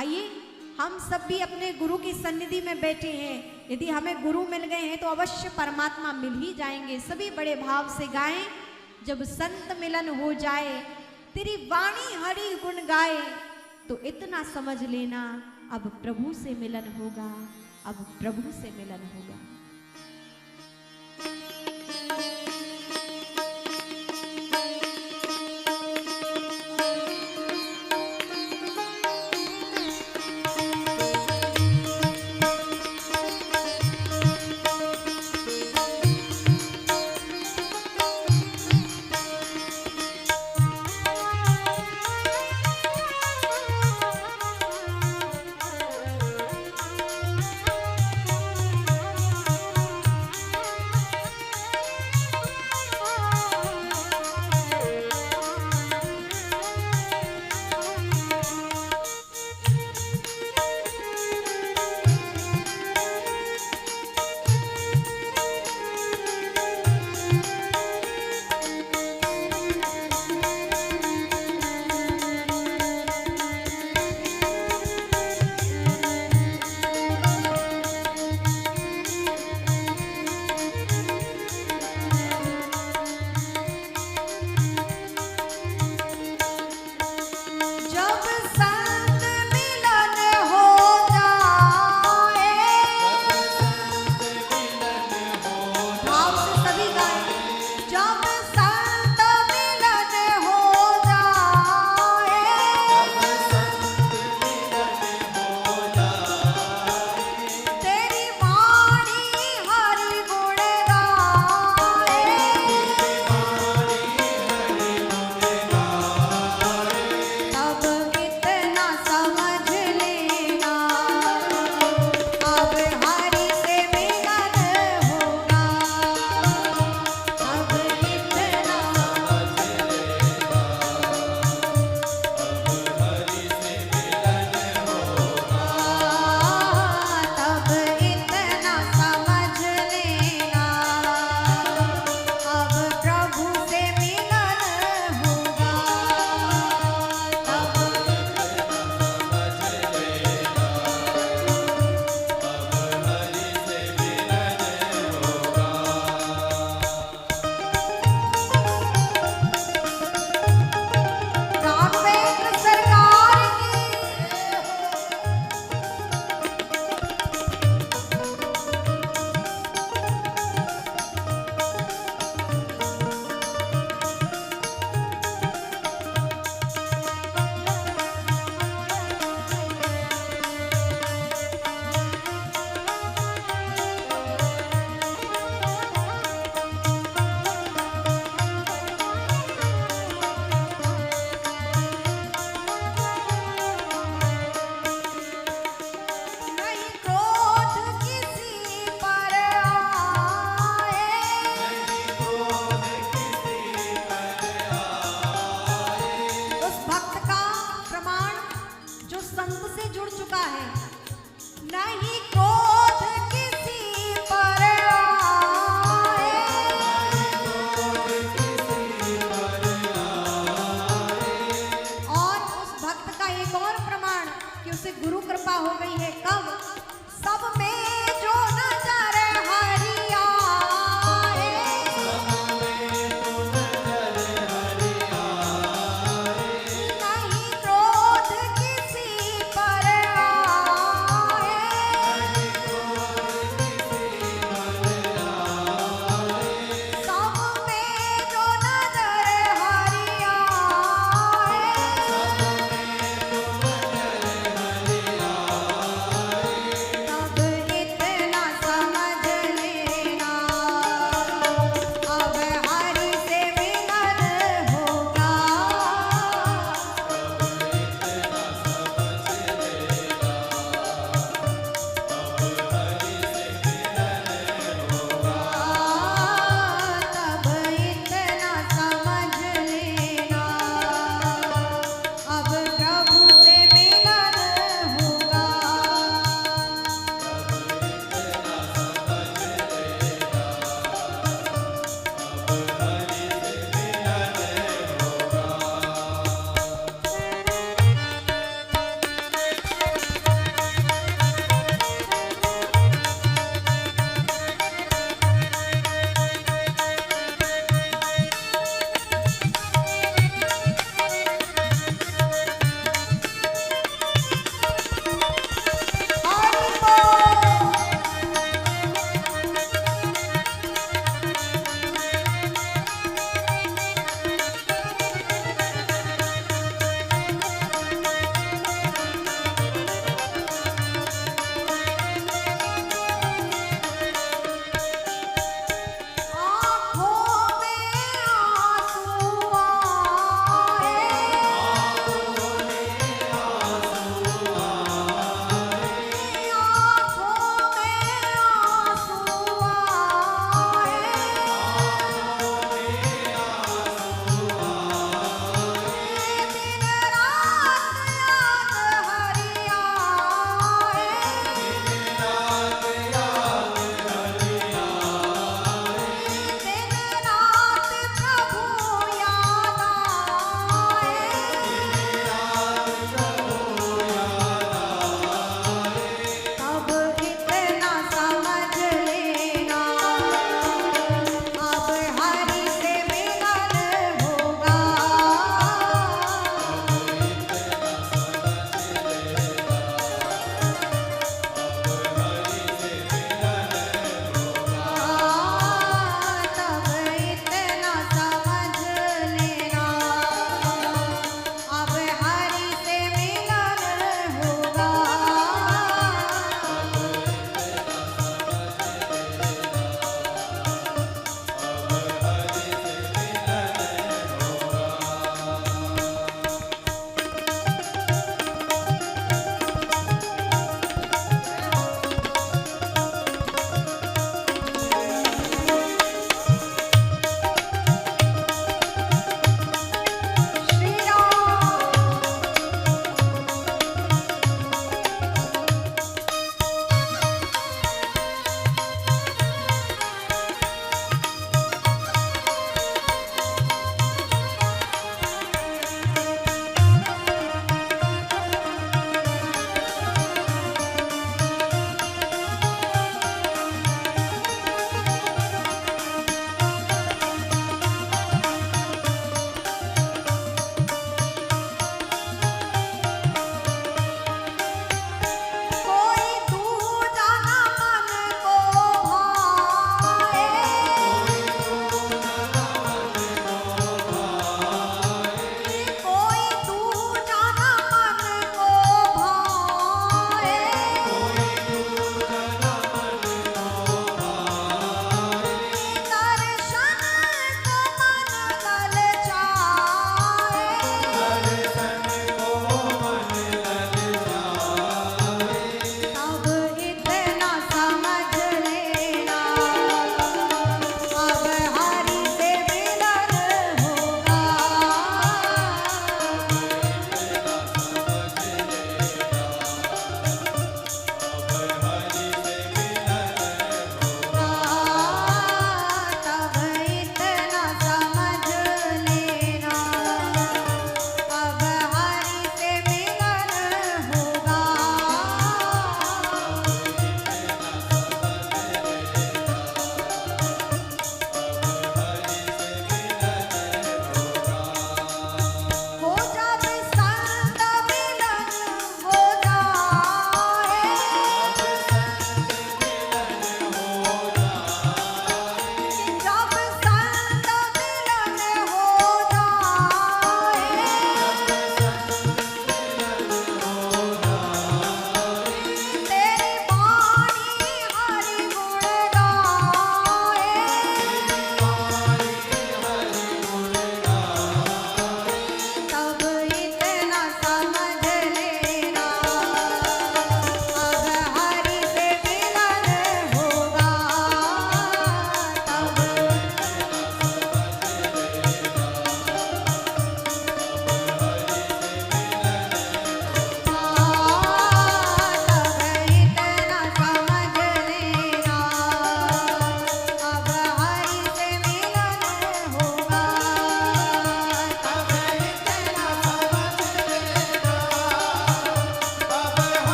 आइए हम सब भी अपने गुरु की सन्निधि में बैठे हैं। यदि हमें गुरु मिल गए हैं तो अवश्य परमात्मा मिल ही जाएंगे। सभी बड़े भाव से गाएं। जब संत मिलन हो जाए, तेरी वाणी हरि गुण गाए, तो इतना समझ लेना अब प्रभु से मिलन होगा, अब प्रभु से मिलन होगा।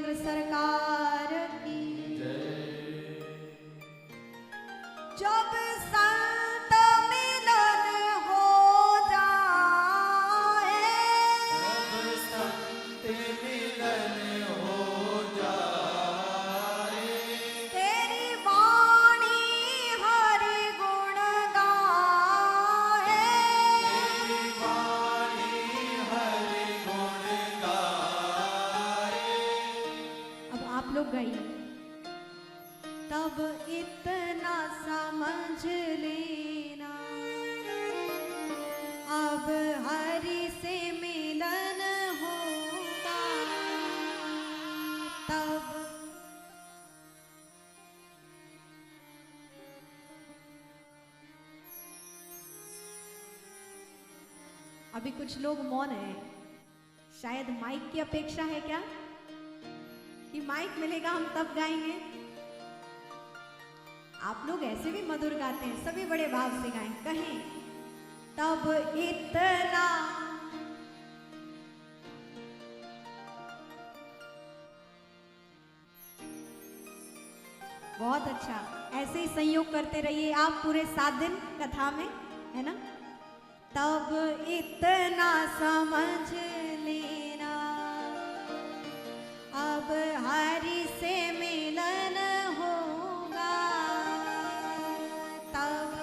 राघवेंद्र सरकार की। जब संत मिलन हो जाए, जब संत मिलन हो जाए, तेरी वाणी हरि गुण गाए, तेरी वाणी हरि गुण गाए। अब आप लोग गाइए। तब इतना समझ लेना, अब हरि से मिलन होगा। तब अभी कुछ लोग मौन हैं, शायद माइक की अपेक्षा है क्या कि माइक मिलेगा हम तब गाएंगे। आप लोग ऐसे भी मधुर गाते हैं, सभी बड़े भाव से गाएं। कहें तब इतना बहुत अच्छा, ऐसे ही संयोग करते रहिए आप पूरे 7 दिन कथा में, है ना। तब इतना समझ लेना, अब हरि से मिलन होगा। तब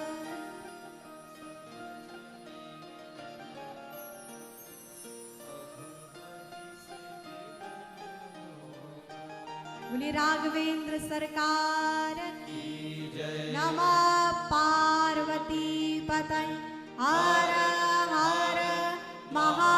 बोले राघवेंद्र सरकार की जय। नमः पार्वती पतये हर हर महा